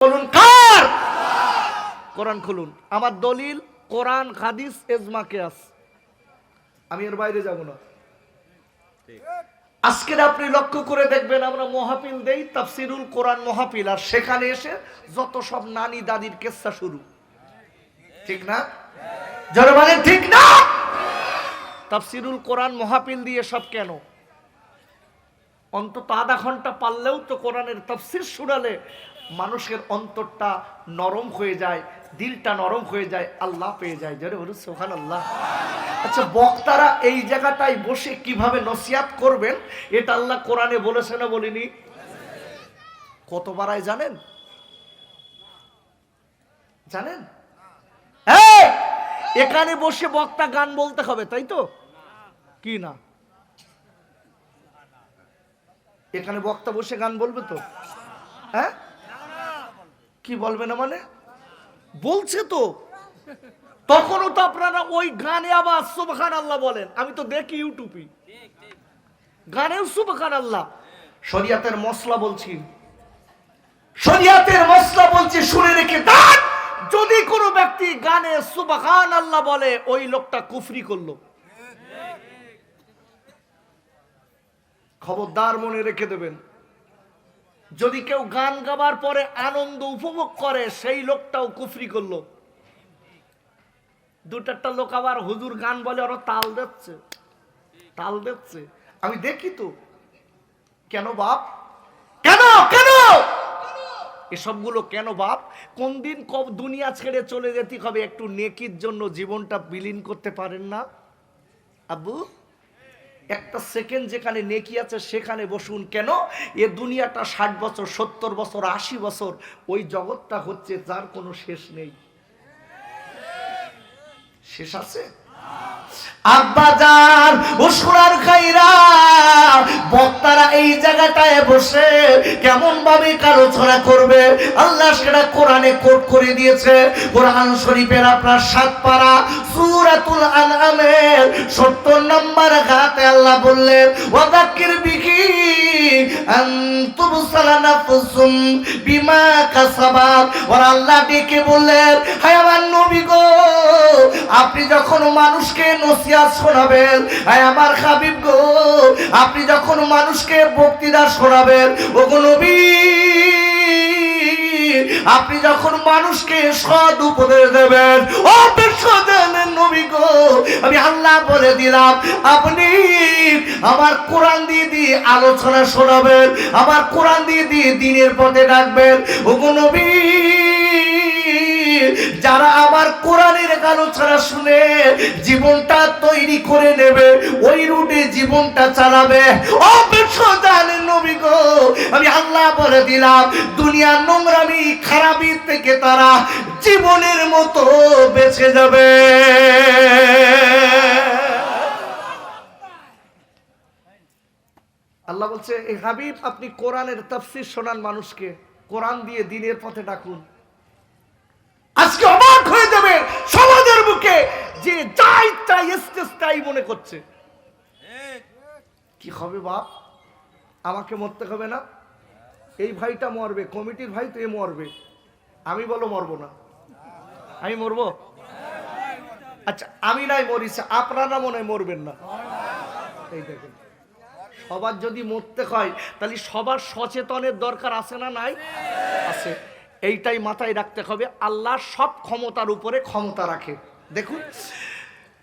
বলুন কার? কোরআন খুলুন। আমার দলিল কোরআন, হাদিস, ইজমা, কিয়াস। আমি এর বাইরে যাব না। আজকে আপনি লক্ষ্য করে দেখবেন আমরা মাহফিল দেই, তাফসিরুল কোরআন মাহফিল, আর সেখানে এসে যত সব নানি দাদির কিস্সা শুরু। ঠিক না? যারা মানে ঠিক না? তাফসিরুল কোরআন মাহফিল দিয়ে সব কেন? অন্তত আধা ঘন্টা পারলেও তো কোরআনের তাফসির শোনালে মানুষের অন্তরটা নরম হয়ে যায়, দিলটা নরম হয়ে যায়, আল্লাহ পেয়ে যায়। জোরে বলুন সুবহানাল্লাহ। আচ্ছা, বক্তারা এই জায়গাটায় বসে কিভাবে নসিহত করবেন এটা আল্লাহ কোরআনে বলেছে না বলেনি? কত বারায় জানেন? জানেন? এখানে বসে বক্তা গান বলতে হবে, তাই তো? কি না, এখানে বক্তা বসে গান বলবে তো? হ্যাঁ, কি বলবে না মানে? বলছে তো। তখনও তো আপনারা ওই গানে আবার সুবহানাল্লাহ বলেন। আমি তো দেখি ইউটিউবে গানেও সুবহানাল্লাহ। শরিয়াতের মশলা বলছি, শরিয়াতের মশলা বলছি, শুনে রেখে দেন। যদি কোনো ব্যক্তি গানে সুবহানাল্লাহ বলে ওই লোকটা কুফরি করলো। খবরদার মনে রেখে দেবেন। যদি কেউ গান গাবার পরে আনন্দ উপভোগ করে সেই লোকটাও কুফরি করলো। দুটারটা লোক আবার হুজুর গান বলে ওরা তাল দিচ্ছে, তাল দিচ্ছে। আমি দেখি তো। কেন বাপ? কেন কেন এসবগুলো কেন বাপ? কোন দিন কব দুনিয়া ছেড়ে চলে যেতে হবে, একটু নেকির জন্য জীবনটা বিলীন করতে পারেন না আব্বু? একটা সেকেন্ড যেখানে নেকি আছে সেখানে বসুন। কেন? এ দুনিয়াটা 60 বছর, 70 বছর, 80 বছর, ওই জগৎটা হচ্ছে যার কোনো শেষ নেই। শেষ আছে? আব্বাজান ও সোনার খাইরা, বক্তারা এই জায়গাটায় বসে কেমন ভাবে আলোচনা করবে আল্লাহ সেটা কোরআনে কোট করে দিয়েছে। কোরআন শরীফের আপনার 7 পারা সূরাতুল আনআমের 70 নম্বর আয়াতে আল্লাহ বললেন, ওয়াযাক্কির বিহি আনতুম সালানাফুসুম বিমা কাসাবাত। ওর আল্লাহ ডেকে বললেন, হে আমার নবী গো, আপনি যখন মানুষকে নসিহত শোনাবেন, হে আমার হাবিব গো, আপনি যখন মানুষকে বক্তৃতা শোনাবেন, ওগো নবী, আপনি যখন মানুষকে সৎ উপদেশ দেবেন, ও বিশ্বজানের নবী গো, আমি আল্লাহ বলে দিলাম, আপনি আমার কোরআন দিয়ে দিয়ে আলোচনা শোনাবেন, আমার কোরআন দিয়ে দিয়ে দ্বীনের পথে ডাকবেন। ওগো নবী, যারা আমার কোরআনের আলোচনা শুনে জীবনটা তৈরি করে নেবে, ওই রুটে জীবনটা চালাবে, ও বিশ্বজানের নবী গো, আমি আল্লাহ বলে দিলাম, দুনিয়ার নোংরামি খারাপি থেকে তারা জীবনের মতো বেঁচে যাবে। আল্লাহ বলছে, এই হাবিব আপনি কোরআনের তাফসীর শোনান মানুষকে, কোরআন দিয়ে দ্বীনের পথে ডাকুন। আজকে অবাক হয়ে যাবে সমাজের বুকে যে যাই তাই তাই মনে করছে। কি হবে বাপ? আমাকে মরতে হবে না? এই ভাইটা মরবে, কমিটির ভাই তো এ মরবে, আমি বলো মরবো না? আমি মরবো? আচ্ছা, আমি নাই মরিছে, আপনারা মনে হয় মরবেন না। এই দেখেন, সবার যদি মরতে হয় তাহলে সবার সচেতনের দরকার আছে না নাই? আছে। এইটাই মাথায় রাখতে হবে, আল্লাহ সব ক্ষমতার উপরে ক্ষমতা রাখে। দেখুন,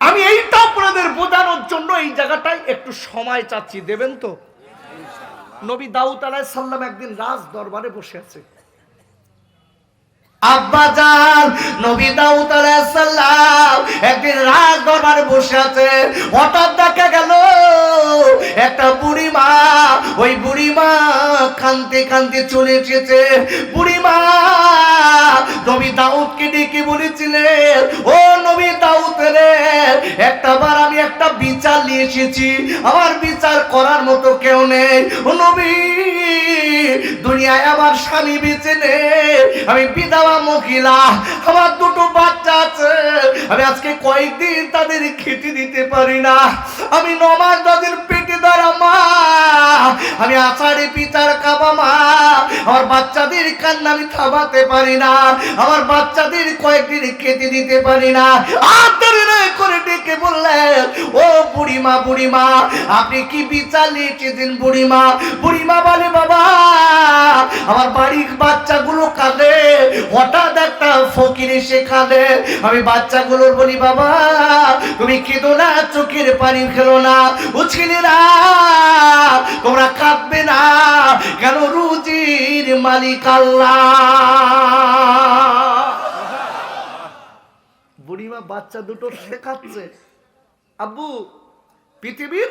আমি এইটা আপনাদের বোঝানোর জন্য এই জায়গাটায় একটু সময় চাচ্ছি, দেবেন তো? নবী দাউদ আলাইহিস সালাম একদিন রাজ দরবারে বসে আছে। আব্বাজান নবী দাউদ আলাইহিস সালাম একদিন রাজ দরবারে বসে আছে। হঠাৎ দেখা গেল একটা বুড়ি মা, ওই বুড়ি মা কাঁদতে কাঁদতে চলে এসেছে। বুড়ি মা নবী দাউদকে ডেকে বলেছিলেন, ও নবী দাউদ রে, একটা বার আমি একটা বিচার নিয়ে এসেছি, আমার বিচার করার মতো কেউ নেই। ও নবী, দুনিয়ায় আমার স্বামী বেঁচে নেই, আমি বিধবা মহিলা, আমার দুটো বাচ্চা আছে, আমি আজকে কয়েকদিন তাদের খেতে দিতে পারি না, আমি নমাজ তাদের পেটে ধরা মা, আমি আষাঢ়ে পিতার কাবা মা, আমার বাচ্চাদের কান্না আমি থামাতে পারি না, আমার বাচ্চাদের কয়েকদিন খেতে দিতে পারি না। আর ধরে করে ডেকে বললেন, ও বুড়িমা, বুড়িমা আপনি কি বিচার লিখেছেন? বুড়িমা বুড়িমা বলে, বাবা আমার বাড়ির বাচ্চাগুলো কাঁদে, হঠাৎ একটা ফকির এসে কাঁদে, আমি বাচ্চাগুলোর বলি, বাবা তুমি কেঁদো না, চোখের পানি ফেলো না, ও ছেলেরা তোমরা কাঁদবে না কেন, রুজির মালিক আল্লাহ। বুড়িমা বাচ্চা দুটো শেখাচ্ছে, আব্বু পৃথিবীর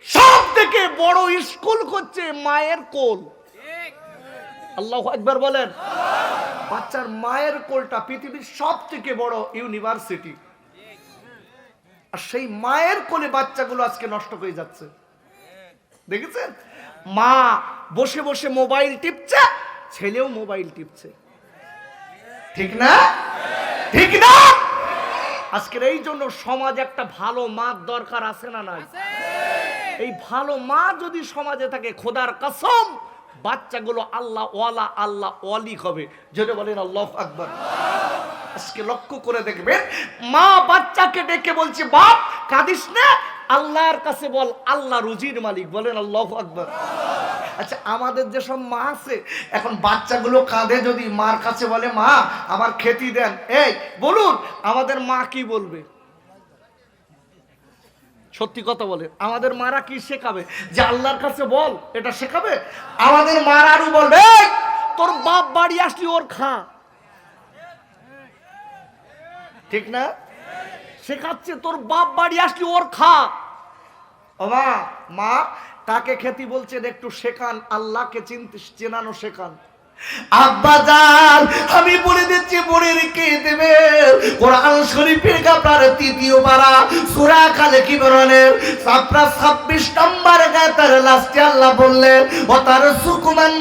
সব থেকে বড় স্কুল হচ্ছে মায়ের কোল। আল্লাহু আকবার বলেন। বাচ্চার মায়ের কোলটা পৃথিবীর সব থেকে বড় ইউনিভার্সিটি, আর সেই মায়ের কোলে বাচ্চাগুলো আজকে নষ্ট হয়ে যাচ্ছে। দেখেছেন, মা বসে বসে মোবাইল টিপছে, ছেলেও মোবাইল টিপছে, ঠিক না? ঠিক না? আজকের এই জন্য সমাজ একটা ভালো মার দরকার আছে না নাই? এই ভালো মা যদি সমাজে থাকে, খোদার কসম বাচ্চাগুলো আল্লাহ ওয়ালা, আল্লাহ ওয়ালি হবে। যদি বলেন আল্লাহু আকবার। আজকে লক্ষ্য করে দেখবেন, মা বাচ্চাকে ডেকে বলছে, বাপ কাঁদিস না, আল্লাহর কাছে বল, আল্লাহ রুজির মালিক। বলেন আল্লাহু আকবার। আচ্ছা, আমাদের যেসব মা আছে, এখন বাচ্চাগুলো কাঁদে, যদি মার কাছে বলে, মা আমার খেতে দেন, এই বলুন আমাদের মা কি বলবে? সত্যি কথা বলে, আমাদের মারা কি শেখাবে? যে আল্লাহর কাছে বল, এটা শেখাবে? আমাদের মারা আরো বলবে, তোর বাপ বাড়ি আসলি ওর খা, ঠিক না? শেখাচ্ছে, তোর বাপ বাড়ি আসলি ওর খা। ও মা, মা কাকে খেতে বলছেন একটু শেখান, আল্লাহকে চিনতে চেনানো শেখান। আব্বাজান আমি বলে দিচ্ছি, বলে রেখে দেবে, কোরআন শরীফের আপনার ৩য় পারা সূরা কালেক ইমরানের আপনার ২৬ নম্বর আয়াতের লাস্টে আল্লাহ বললেন, ও তার সুকুমান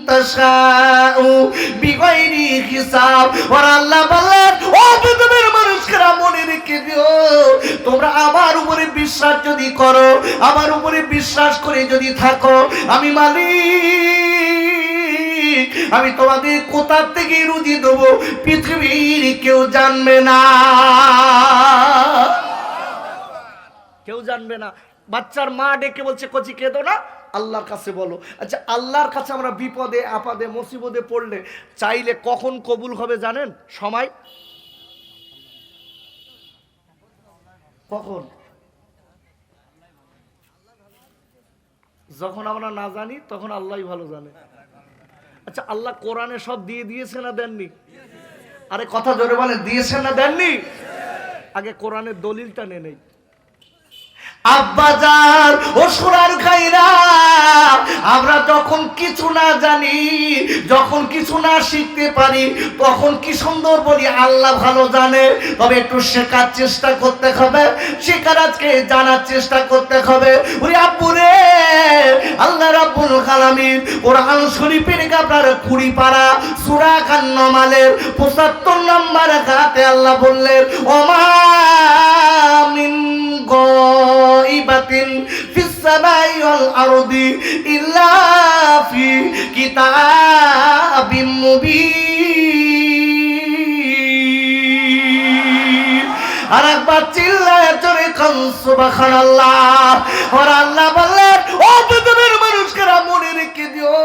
তাশাউ বিগাইরি হিসাব। আর আল্লাহ বললেন, ও পৃথিবীর মানুষেরা মনে রেখে দিও, তোমরা আমার উপরে বিশ্বাস যদি করো, আমার উপরে বিশ্বাস করে যদি থাকো, আমি মালিক, আমি তোমাদের কোথা থেকে রুজি দেবো পৃথিবীর কেউ জানবে না, কেউ জানবে না। বাচ্চার মা ডেকে বলছে, কচি কেঁদো না, আল্লাহর কাছে বলো। আচ্ছা, আল্লাহর কাছে আমরা বিপদে আপদে মুসিবতে পড়লে চাইলে কখন কবুল হবে জানেন? সময় কখন? যখন আমরা না জানি তখন আল্লাহই ভালো জানে। আচ্ছা, আল্লাহ কোরআনে সব দিয়ে দিয়েছে না দেননি? আরে কথা জোরে বলে, দিয়েছেন না দেননি? আগে কোরআনের দলিলটা নে নেই। আব্বাজান ও সোনার খাইরা, আমরা যখন কিছু না জানি, যখন কিছু না শিখতে পারি, তখন কি সুন্দর বলি আল্লাহ ভালো জানে। তবে একটু শেখার চেষ্টা করতে হবে, শেখার আজকে জানার চেষ্টা করতে হবে। ওরে আব্বুরে, আল্লাহ রাব্বুল আলামিন কোরআন শরীফের আপনার ২০ পারা সূরা আন-নামালের ৭৫ নম্বর আয়াতে আল্লাহ বললেন, ওমা মিন গায়বাতিন ফিস সামাই ওয়াল আরদি ইল্লা ফি কিতাবিম মুবিন। আর একবার চিল্লায় জোরে কান সুবহানাল্লাহ। আর আল্লাহ বললেন, ও পৃথিবীর মানুষেরা মনে রেখে দিও,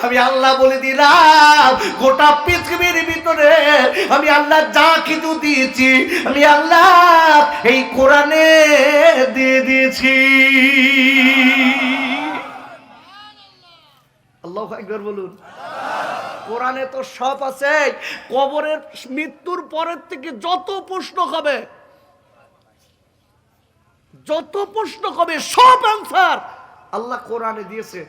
আমি আল্লাহ বলে দিলাম, গোটা পৃথিবীর ভিতরে আমি আল্লাহ যা কিছু দিয়েছি, আমি আল্লাহ এই কোরআনে দিয়ে দিয়েছি। আল্লাহু আকবার বলুন। কোরআনে তো সব আছে। কবরের মৃত্যুর পরের থেকে যত প্রশ্ন হবে, যত প্রশ্ন হবে সব আনসার আল্লাহ কোরআনে দিয়েছে।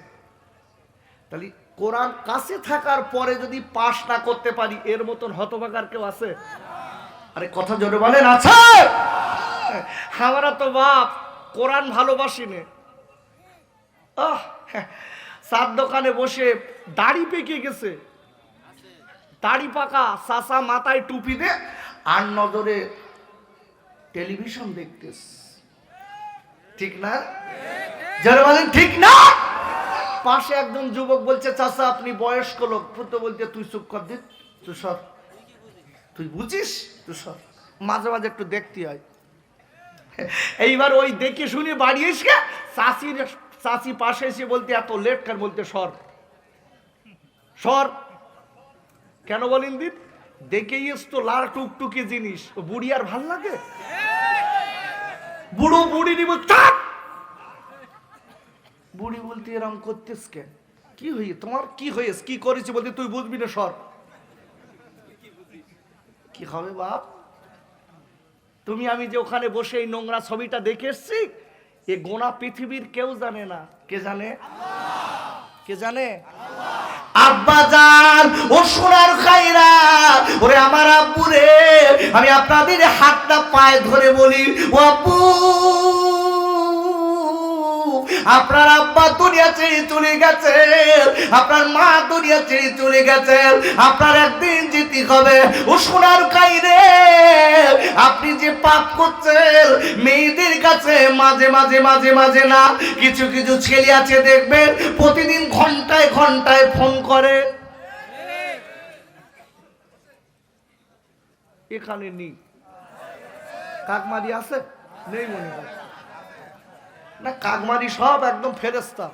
তাহলে কোরআন কাছে থাকার পরে যদি পাশ না করতে পারি, এর মতন হতভাগার কেউ আছে? আরে কথা জোরে বলেন, আছে? আমরা তো বাপ কোরআন ভালোবাসি নে। চার দোকানে বসে দাড়ি পেকে গেছে, দাড়ি পাকা চাচা মাথায় টুপি দে আর নজরে টেলিভিশন দেখতেস, ঠিক না? যারা বলেন ঠিক না? পাশে একজন যুবক বলছে চাচা আপনি বয়স্ক লোক, পুত্র বলছে তুই চুপ কর দে, তুই সর, তুই বুঝিস, তুই সর। মাঝে মাঝে একটু দেখতে হয়। এইবার ওই দেখে শুনে বাড়ি এসে চাচি পাশে এসে বলতে এত লেট কার, বলতে সর সর। কেন বলেন দিন? দেখেই তো লাল টুকটুকি জিনিস, বুড়ি আর ভাল লাগে? বুড়ো বুড়ি নিব চাপ, বুড়ি বলতে এরকম করতেস কেন, কি হয়ে তোমার কি হয়েছে, কি করেছি বলতে তুই বুঝবি না, সর। কি হবে বাপ? তুমি আমি যে ওখানে বসে এই নোংরা ছবিটা দেখে এসছি, এ গোনা পৃথিবীর কেউ জানে না। কে জানে? কে জানে? আব্বাজান ও সোনার খাইরা, ওরে আমার আব্বু রে, আমি আপনাদের হাতটা পায়ে ধরে বলি, ও আব্বু, আপনার আব্বা দুনিয়া ছেড়ে চলে গেছে, আপনার মা দুনিয়া ছেড়ে চলে গেছে, আপনার একদিন যেতে হবে। ও সোনার খাইরে, আপনি যে পাপ করছেন মেয়েদের কাছে মাঝে মাঝে মাঝে মাঝে না, কিছু কিছু ছেলে আছে দেখবেন প্রতিদিন ঘন্টায় ঘন্টায় ফোন করে। এখানে নেই, কাকমারি আছে? নেই মনে হয় না, কাকমারি সব একদম ফেরেস্তা।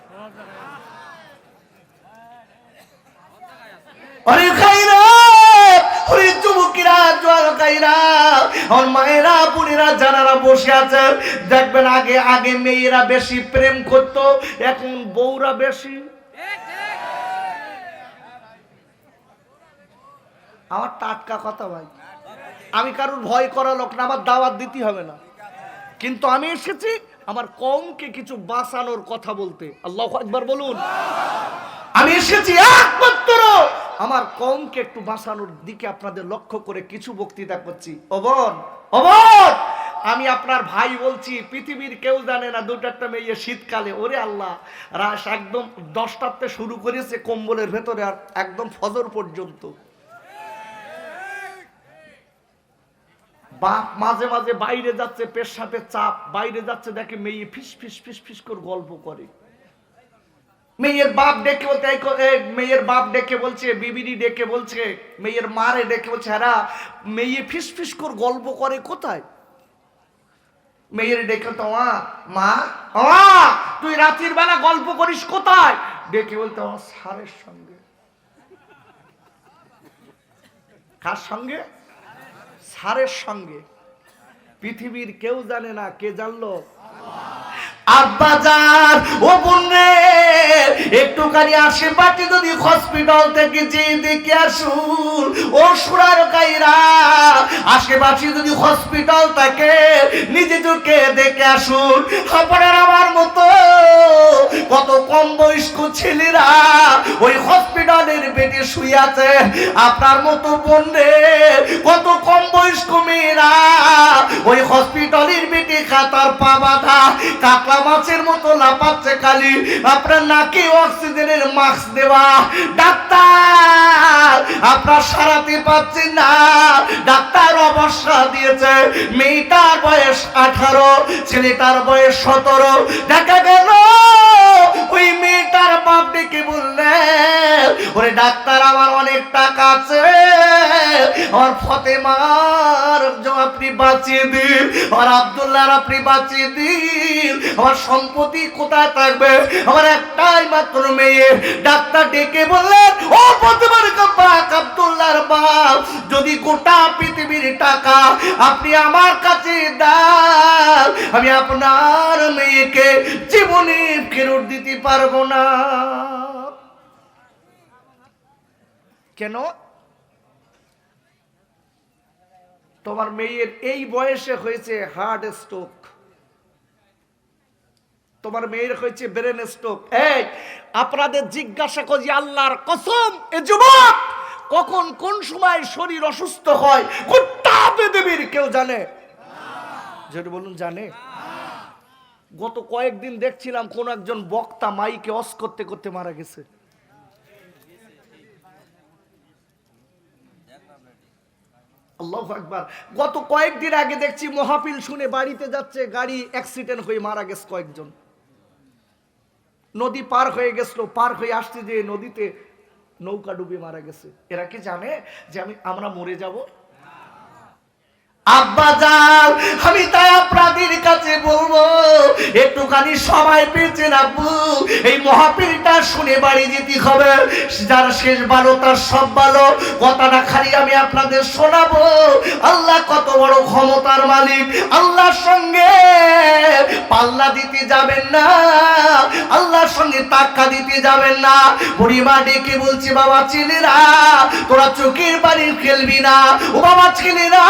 আরে খাইরা, ওরে যুবকেরা, জোয়ান খাইরা, আমার মায়েরা বোনেরা যারা বসে আছেন, দেখবেন আগে আগে মেয়েরা বেশি প্রেম করতো, এখন বউরা বেশি। আমার টাটকা কথা ভাই, আমি কারোর ভয় করা লোক না, আমার দাওয়াত দিতে হবে না, কিন্তু আমি এসেছি আমার কওমকে কিছু বাঁচানোর কথা বলতে। আল্লাহু আকবার বলুন। আমি এসেছি একমাত্র আমার কওমকে একটু বাঁচানোর দিকে আপনাদের লক্ষ্য করে কিছু বক্তৃতা করছি। ওবন ওবন, আমি আপনার ভাই বলছি, পৃথিবীর কেউ জানে না দুটো একটা মেয়ে শীতকালে, ওরে আল্লাহ, রাস একদম 10টাতে শুরু করেছে কম্বলের ভেতরে আর একদম ফজর পর্যন্ত। বাপ মাঝে মাঝে বাইরে যাচ্ছে, পেশাবের চাপ, বাইরে যাচ্ছে, দেখে মেয়ে ফিস ফিস ফিস ফিস করে গল্প করে। মেয়ের বাপ ডেকে বলতে, মেয়ের বাপ ডেকে বলছে, বিবিডি ডেকে বলছে, মেয়ের মারে ডেকে বলছে, হ্যাঁ মেয়ে ফিস ফিস করে গল্প করে কোথায়? মেয়ের ডেকে তো মা তুই রাতের বেলা গল্প করিস কোথায়? ডেকে বলতে আমার স্যারের সঙ্গে। কার সঙ্গে? স্যারের সঙ্গে। পৃথিবীর কেউ জানে না, কে জানলো? আব্বাজান ও বোনে, একটুখানি আশেপাশে যদি হসপিটাল থেকে যে দেখে আসুন, ও সোনার কাইরা, আশেপাশে যদি হসপিটাল থাকে নিজে চোখে দেখে আসুন। আপনার আমার মতো কত কম বয়স্ক ছেলেরা ওই হসপিটালের বেডে শুয়ে আছে, আপনার মতো বোনে কত কম বয়স্ক মেয়েরা ওই হসপিটালের বেডে খাতার পা বাঁধা কাকলা মাছের মতো লাফাচ্ছে, খালি আপনার নাকে অক্সিজেনের মাস্ক দেওয়া। ডাক্তার আপনার সারাতে পারছেন না, ডাক্তার অবস্থা দিয়েছে, মেয়েটার বয়স 18, ছেলেটার বয়স 17। দেখা গেল ওই মেয়েটার বাপ ডেকে বললেন, ওরে ডাক্তার আমার অনেক টাকা আছে, আমার ফতেমার আপনি বাঁচিয়ে দিন, আমার আব্দুল্লাহর আপনি বাঁচিয়ে দিন, আমার সম্পত্তি কোথায় থাকবে, আমার একটাই মাত্র মেয়ে। ডাক্তার ডেকে বললেন, ও ফতেমার বাপ, আব্দুল্লাহর বাপ, যদি গোটা পৃথিবীর টাকা আপনি আমার কাছে দেন, আমি আপনার মেয়েকে জীবনে ফেরত দিতে পারবো না। কেন? তোমার মেয়ের এই বয়সে হয়েছে হার্ট স্ট্রোক, তোমার মেয়ের হয়েছে ব্রেন স্ট্রোক। এই আপনাদের জিজ্ঞাসা করি আল্লাহর কসম, এ যুবক কখন কোন সময় শরীর অসুস্থ হয় কোনটা পৃথিবীর কেউ জানে? যেটা বলুন জানে? গত কয়েকদিন দেখছিলাম কোন একজন বক্তা মাইকে অস করতে করতে মারা গেছে। আল্লাহু আকবার। গত কয়েকদিন আগে দেখছি মাহফিল শুনে বাড়িতে যাচ্ছে, গাড়ি অ্যাক্সিডেন্ট হয়ে মারা গেছে কয়েকজন। নদী পার হয়ে গেছিল, পার হয়ে আসতে যে নদীতে নৌকা ডুবে মারা গেছে। এরা কি জানে যে আমরা মরে যাব? আব্বাজান, আমি তাই আপনাদের কাছে বলবো একটুখানি সময় পেয়েছেন আব্বু, এই মাহফিলটা শুনে বাড়ি যেতে হবে। যার শেষ ভালো তার সব ভালো। কথাটা খালি আমি আপনাদের শোনাবো। আল্লাহ কত বড় ক্ষমতার মালিক। আল্লাহর সঙ্গে পাল্লা দিতে যাবেন না, আল্লাহর সঙ্গে টাক্কা দিতে যাবেন না। বুড়িমা ডেকে বলছে, বাবা ছেলেরা তোরা চোখের বাড়ি খেলবি না। ও বাবা ছেলেরা,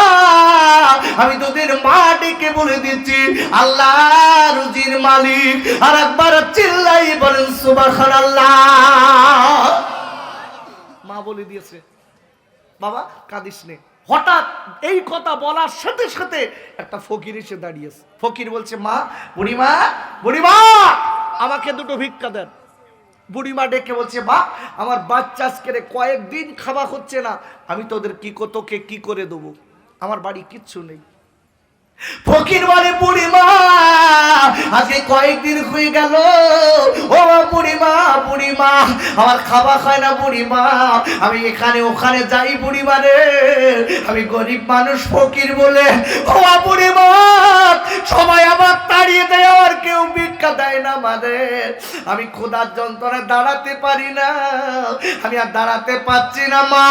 আমি তোদের মা ডেকে বলে দিচ্ছি আল্লাহ রুজির মালিক। আর একবার চিল্লাই বলেন সুবহানাল্লাহ। মা বলে দিয়েছে বাবা কাঁদিস নে। হঠাৎ এই কথা বলার সাথে সাথে একটা ফকির এসে দাঁড়িয়েছে। ফকির বলছে, মা, বুড়িমা, বুড়িমা আমাকে দুটো ভিক্ষা দেন। বুড়িমা ডেকে বলছে, মা আমার বাচ্চা আজকে কয়েকদিন খাওয়া হচ্ছে না, আমি তোদের তোকে কি করে দেবো? আমার বাড়ি কিচ্ছু নেই। ফকির বলে, বুড়িমা আজকে কয়েকদিন হয়ে গেল, ও বুড়িমা, বুড়িমা আমার খাওয়া খায় না বুড়িমা, আমি এখানে ওখানে যাই বুড়িমা রে, আমি গরিব মানুষ ফকির বলে। ও বুড়িমা সবাই আবার তাড়িয়ে দেয়, আর কেউ ভিক্ষা দেয় না, মানে আমি ক্ষুধার যন্ত্রণায় দাঁড়াতে পারি না, আমি আর দাঁড়াতে পারছি না। মা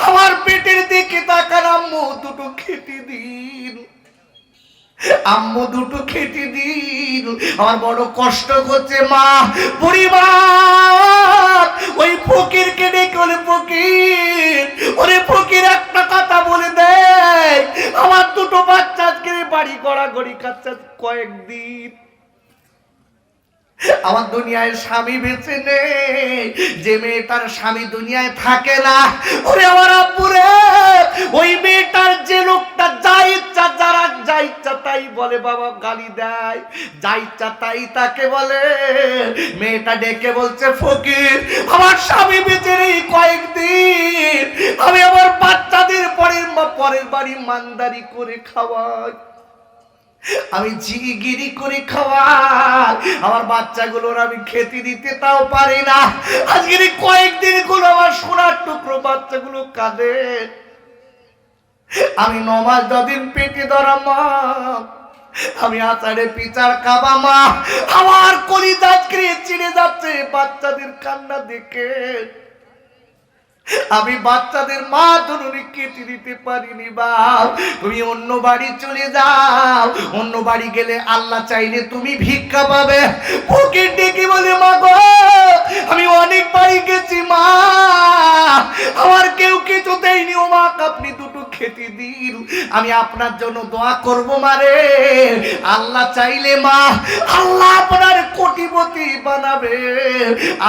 আমার পেটের দিকে তাকান, আম্মু দুটো খেতে দিন, আম্মু দুটো খেতে দিন, আমার বড় কষ্ট করছে। মা বুড়িমা ওই ফকিরকে ডেকে বলে, ফকির, ওরে ফকির একটা কথা বলে দেয়, আমার দুটো বাচ্চা আজকে বাড়ি গড়াগড়ি খাচ্ছে কয়েকদিন, আমার দুনিয়ায় স্বামী বেঁচে নেই, যে মেয়েটার স্বামী দুনিয়ায় থাকে না, ওরে আমার আব্বুরে ওই মেয়েটার যে লোকটা যা ইচ্ছা, যারা যা ইচ্ছা তাই বলে, বাবা গালি দেয়, যা ইচ্ছা তাই তাকে বলে। মেয়েটা ডেকে বলছে, ফকির আমার স্বামী বেঁচে নেই কয়েকদিন, আমি আমার বাচ্চাদের পরের বাড়ি মানদারি করে খাওয়াই, আমি জিগিরি করে খাওয়াই, আমার বাচ্চাগুলোর আমি খেতে দিতে তাও পারি না। আজকের কয়েকদিন গুলো আমার সোনার টুকরো বাচ্চাগুলো কাঁদে, আমি 9 মাস 10 দিন পেটে ধরা মা, আমি আচারে পিচার খাবা মা, আমার কলিজা চিড়ে যাচ্ছে বাচ্চাদের কান্না দেখে। আমি বাচ্চাদের মা ধরুন কেটে দিতে পারিনি। বাপ তুমি অন্য বাড়ি চলে যাও, অন্য বাড়ি গেলে আল্লাহ চাইলে তুমি ভিক্ষা পাবে। ফকির ডেকে বলে, মা গো আমি অনেক বাড়ি গেছি মা, আমার কেউ কিছু দেয়নি, ও মা আপনি দুটো খেতে দিন, আমি আপনার জন্য দোয়া করবো মারে, আল্লাহ চাইলে মা আল্লাহ আপনার কোটিপতি বানাবে,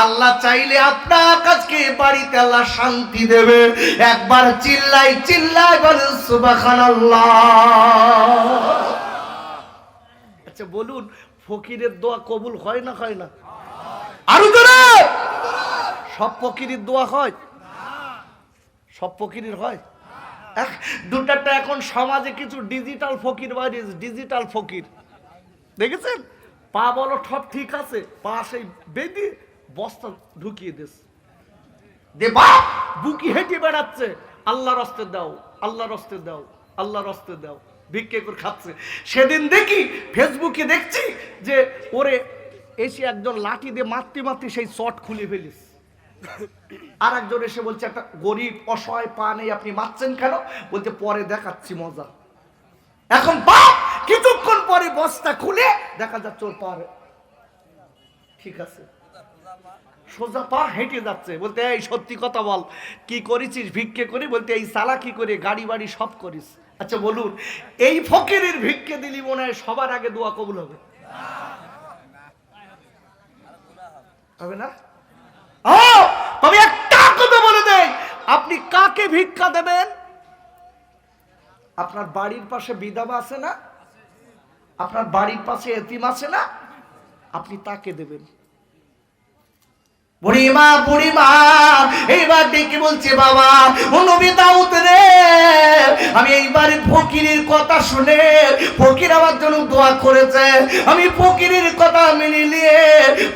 আল্লাহ চাইলে আপনার কাছে বাড়িতে আল্লাহ শান্তি দেবে। একবার চিল্লাই চিল্লাই বলেন সুবহানাল্লাহ। আচ্ছা বলুন, ফকিরের দোয়া কবুল হয় না হয় না? আরো জোরে। সব ফকিরের দোয়া হয়? সব ফকিরের হয়? দুটাটা এখন সমাজে কিছু ডিজিটাল ফকির বাইরে, ডিজিটাল ফকির দেখেছেন? পা বলো সব ঠিক আছে, পা সেই বেঁধে বস্তা ঢুকিয়ে দিস দে, বাপ বুকি হেঁটে বেড়াচ্ছে, আল্লাহর রাস্তে দাও, আল্লাহর রাস্তে দাও, আল্লাহর রাস্তে দাও, ভিক্ষে করে খাচ্ছে। সেদিন দেখি ফেসবুকে দেখছি যে ওরে এসে একজন লাঠি দিয়ে মারতে মারতে সেই চট খুলে ফেলিস, আর একজন এসে বলছে একটা গরিব অসহায় পা নেই আপনি মারছেন কেন? বলছে পরে দেখাচ্ছি মজা। এখন বাপ কিছুক্ষণ পরে বস্তা খুলে দেখা যাচ্ছে ওর পা ঠিক আছে, সোজা পা হেঁটে যাচ্ছে। বলতে এই সত্যি কথা বল, কি করেছিস? ভিক্ষে করি। বলতে এই চালাকি করে গাড়ি বাড়ি সব করিস। আচ্ছা বলুন, এই ফকিরের ভিক্ষে দিলি মনে হয় সবার আগে দোয়া কবুল হবে? হবে না? তবে একটা কথা বলে দেই, আপনি কাকে ভিক্ষা দেবেন? আপনার বাড়ির পাশে বিধবা আছে না, আপনার বাড়ির পাশে এতিম আছে না, আপনি তাকে দেবেন। বুড়িমা বুড়িমা এইবার ডেকে বলছে, বাবা ও নবী দাউদ রে, আমি এইবার ফকিরের কথা শুনে, ফকির আমার জন্য দোয়া করেছে, আমি ফকিরের কথা মেনে নিয়ে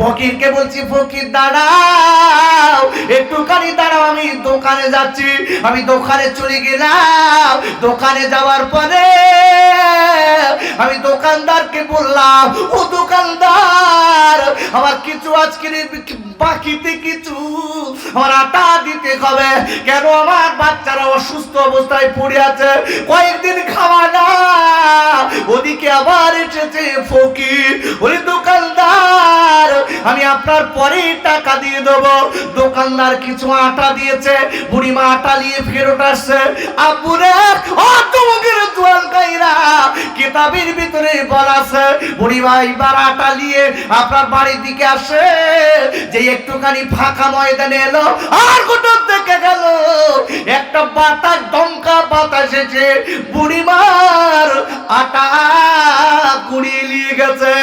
ফকিরকে বলছি, ফকির দাঁড়াও, একটুখানি দাঁড়াও, আমি দোকানে যাচ্ছি। আমি দোকানে চলে গেলাম। দোকানে যাওয়ার পরে আমি দোকানদারকে বললাম, ও দোকানদার, আমার কিছু আজকের বাকিতে কিছু আমার আটা দিতে হবে, কেন আমার বাচ্চারা অসুস্থ অবস্থায় পড়ে আছে, কয়েকদিন খাওয়া না। ওদিকে আবার এসেছে ফকির, ওই দোকানদার আমি আপনার পরে টাকা দিয়ে দেবো। দোকানদার কিছু আটা দিয়েছে, বুড়িমা আটা নিয়ে ফেরত আসছে। আব্বুরে ও তোমাদের জোয়ান গাইরা কিতাবের ভিতরে বলা আছে, বুড়িমা এইবার আটা নিয়ে আপনার বাড়ির দিকে আসে, যে একটুখানি ফাঁকা ময়দানে এলো, আর গোটা থেকে গেল একটা বাতাস, দমকা বাতাস এসে বুড়িমার আটা কুড়িয়ে নিয়ে গেছে।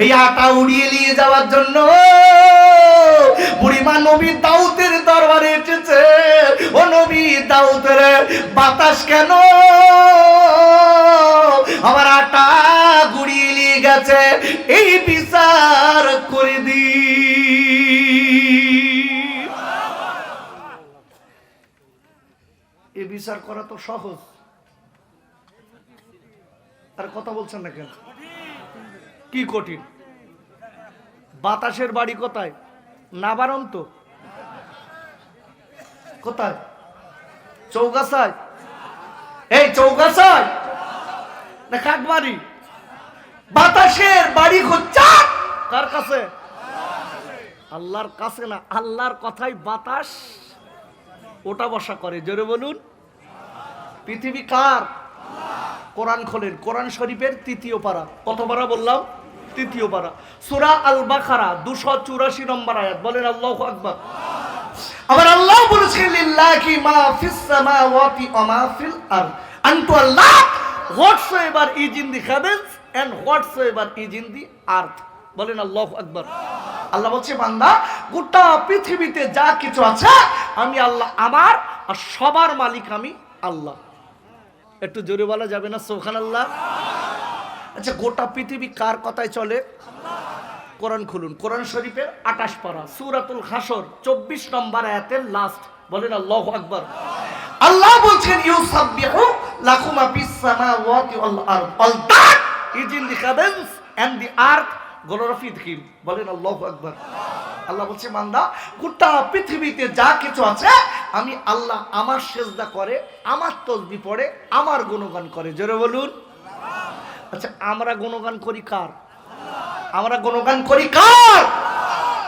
এই আটা উড়িয়ে নিয়ে যাওয়ার জন্য বুড়িমা নবী দাউদের দরবারে এসেছে। ও নবী দাউদ রে, বাতাস কেন আমার আটা গুড়িয়ে নিয়ে গেছে, এই বিচার করে দি। এই বিচার করা তো সহজ, আর কথা বলছেন না কেন? কি কঠিন? বাতাসের বাড়ি কোথায়? নাবারণ তো কোথায়? চৌগাছায়? এই চৌগাছায় না কাকবাড়ি? বাতাসের বাড়ি হচ্ছে কার কাছে? আল্লাহর কাছে না। আল্লাহর কথাই বাতাস ওটা বসা করে। জোরে বলুন, পৃথিবী কার? কোরআন খোলেন, কোরআন শরীফের ৩য় পারা। কত পারা বললাম? ৩য় পারা, সূরা আল বাকারা ২৮৪ নম্বর আয়াত। বলেন আল্লাহু আকবার। আবার আল্লাহ বলেছেন, লিল্লাহি মা ফিস সামাওয়াতি ওয়া মা ফিল আরদ, আনটু আল্লাহ whatsoever is in the heavens and whatsoever is in the earth. বলেন আল্লাহু আকবার। আল্লাহ বলছে, বান্দা গোটা পৃথিবীতে যা কিছু আছে আমি আল্লাহ আমার, আর সবার মালিক আমি আল্লাহ। একটু জোরে বলা যাবে না সুবহানাল্লাহ? আচ্ছা, গোটা পৃথিবী কার কথায় চলে? কোরআন খুলুন, কোরআন শরীফের ২৮ পারা, সূরাতুল হাসর ২৪ নম্বর আয়াতের লাস্ট। বলেন আল্লাহু আকবার। আল্লাহ বলছেন, ইউসাব্বিহু লাকুম মা ফিস সামাওয়াতি ওয়াল আরদ, all that is in the heavens and the earth glorify him. বলেন আল্লাহু আকবার। আল্লাহ বলছে, বান্দা গোটা পৃথিবীতে যা কিছু আছে আমি আল্লাহ আমার সিজদা করে, আমার তাসবিহ পড়ে, আমার গুণগান করে। জোরে বলুন। আচ্ছা, আমরা গুণগান করি কার? আমরা গুণগান করি কার?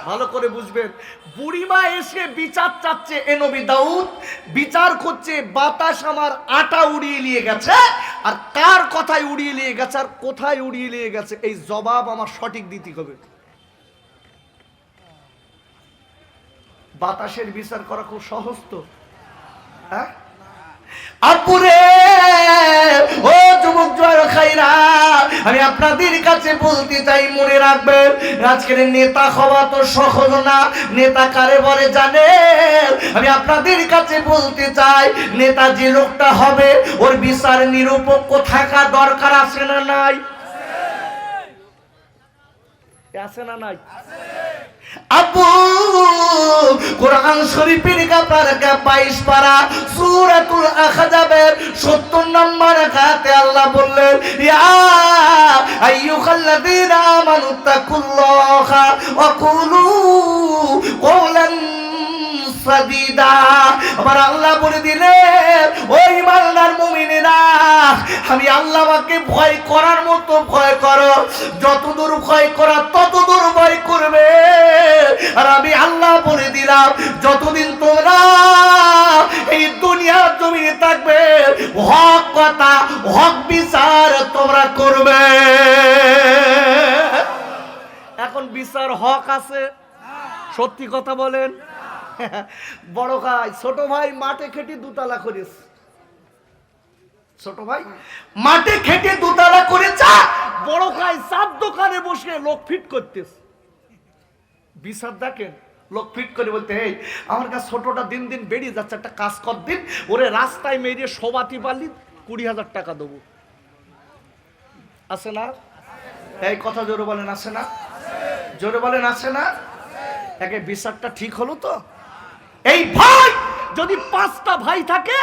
ভালো করে বুঝবেন। বুড়িমা এসে বিচার চাচ্ছে, এ নবী দাউদ বিচার করছে, বাতাস আমার আটা উড়িয়ে নিয়ে গেছে, আর কার কথায় উড়িয়ে নিয়ে গেছে আর কোথায় উড়িয়ে নিয়ে গেছে, এই জবাব আমার সঠিক দিতে হবে। বাতাসের বিচার করা খুব সহজ তো, হ্যাঁ? আপুরে ও যুবক জয় খাইরা, আমি আপনাদের কাছে বলতে চাই, মনে রাখবেন, আজকের নেতা হওয়া তো সহজ না। নেতা কারে বলে জানেন? আমি আপনাদের কাছে বলতে চাই, নেতা যে লোকটা হবে ওর বিচার নিরপেক্ষ থাকা দরকার আছে না নাই? আছে না নাই? আবু কোরআন শরীফের কাপারা ২২ পারা সূরাতুল আহজাবের ৭০ নম্বর আয়াতে আল্লাহ বললেন, ইয়া আইয়ুহাল্লাযীনা আমানু তাকুল্লাহা ওয়া কুলু কওলান সাদীদা। আবার আল্লাহ বলে দিলেন, ওই ইমানদার মুমিনেরা, আমি আল্লাহকে ভয় করার মতো ভয় করো, যতদূর ভয় করা ততদূর ভয় করবে। আর আমি আল্লাহ বলে দিলাম, যতদিন তোমরা এই দুনিয়ার জমিনে থাকবে, হক কথা হক বিচার তোমরা করবে। এখন বিচার হক আছে? সত্যি কথা বলেন। বড় ভাই ছোট ভাই মাঠে খেটি দুতলা করেছে, ছোট ভাই মাঠে খেটে দোতলা করে চা বড় ভাই চার দোকানে বসে লোক ফিট করতেছে। বিচার দেখেন, লোক ফিট করে বলতে, এই আমার কাছে ছোটটা দিন দিন বেরিয়ে যাচ্ছে, একটা কাজ কর দিন, ওরে রাস্তায় মেরে সবাতি পারলি 20,000 টাকা দেবো। আছে না? এই কথা জোরে বলেন, আছে না? জোরে বলেন, আছে না? একে বিচারটা ঠিক হলো তো? এই ভাই যদি 5টা ভাই থাকে,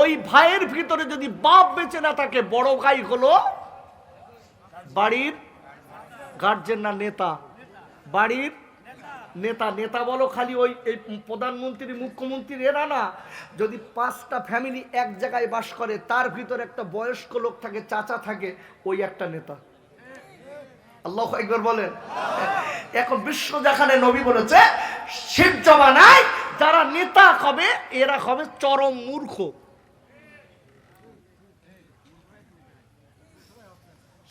ওই ভাইয়ের ভিতরে যদি বাপ বেঁচে না থাকে, বড় ভাই হলো বাড়ির গার্জেন না নেতা? বাড়ির নেতা। নেতা বলো খালি ওই প্রধানমন্ত্রী মুখ্যমন্ত্রী এরা না। যদি 5টা ফ্যামিলি এক জায়গায় বাস করে, তার ভিতরে একটা বয়স্ক লোক থাকে, চাচা থাকে, ওই একটা নেতা। আল্লাহু আকবার বলেন। এখন বিশ্ব যেখানে নবী বলেছে শেষ জমানায় যারা নেতা হবে এরা হবে চরম মূর্খ।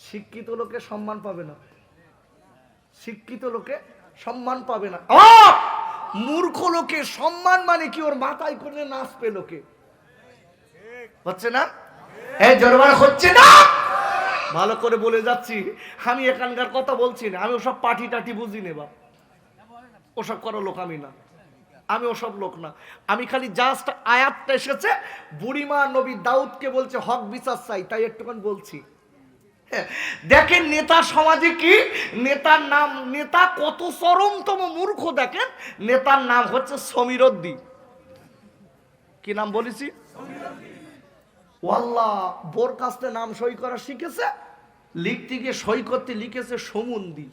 শিক্ষিত লোকে সম্মান পাবে না, শিক্ষিত লোকে সম্মান পাবে না। মূর্খ লোকে সম্মান মানে কি? ওর মাথায় করে নাচবে লোকে। হচ্ছে না? এই জোরবার হচ্ছে না? ভালো করে বলে যাচ্ছি, আমি এখানকার কথা বলছি না, আমি ওসব পার্টি টাটি বুঝি নেবা, ওসব করার লোক আমি না, আমি ওসব লোক না। আমি খালি জাস্ট আয়াতটা এসেছে, বুড়িমা নবী দাউদকে বলছে হক বিচার চাই, তাই একটুখানি বলছি। দেখেন নেতা সমাজে কি, নেতার নাম, নেতা কত চরমতম মূর্খ দেখেন। নেতার নাম হচ্ছে সমীরদ্দি। কি নাম বলেছি? ওয়াল্লাহ, বোর কাছে নাম সই করা শিখেছে, লিখতে গিয়ে সই করতে লিখেছে সমুন্দি।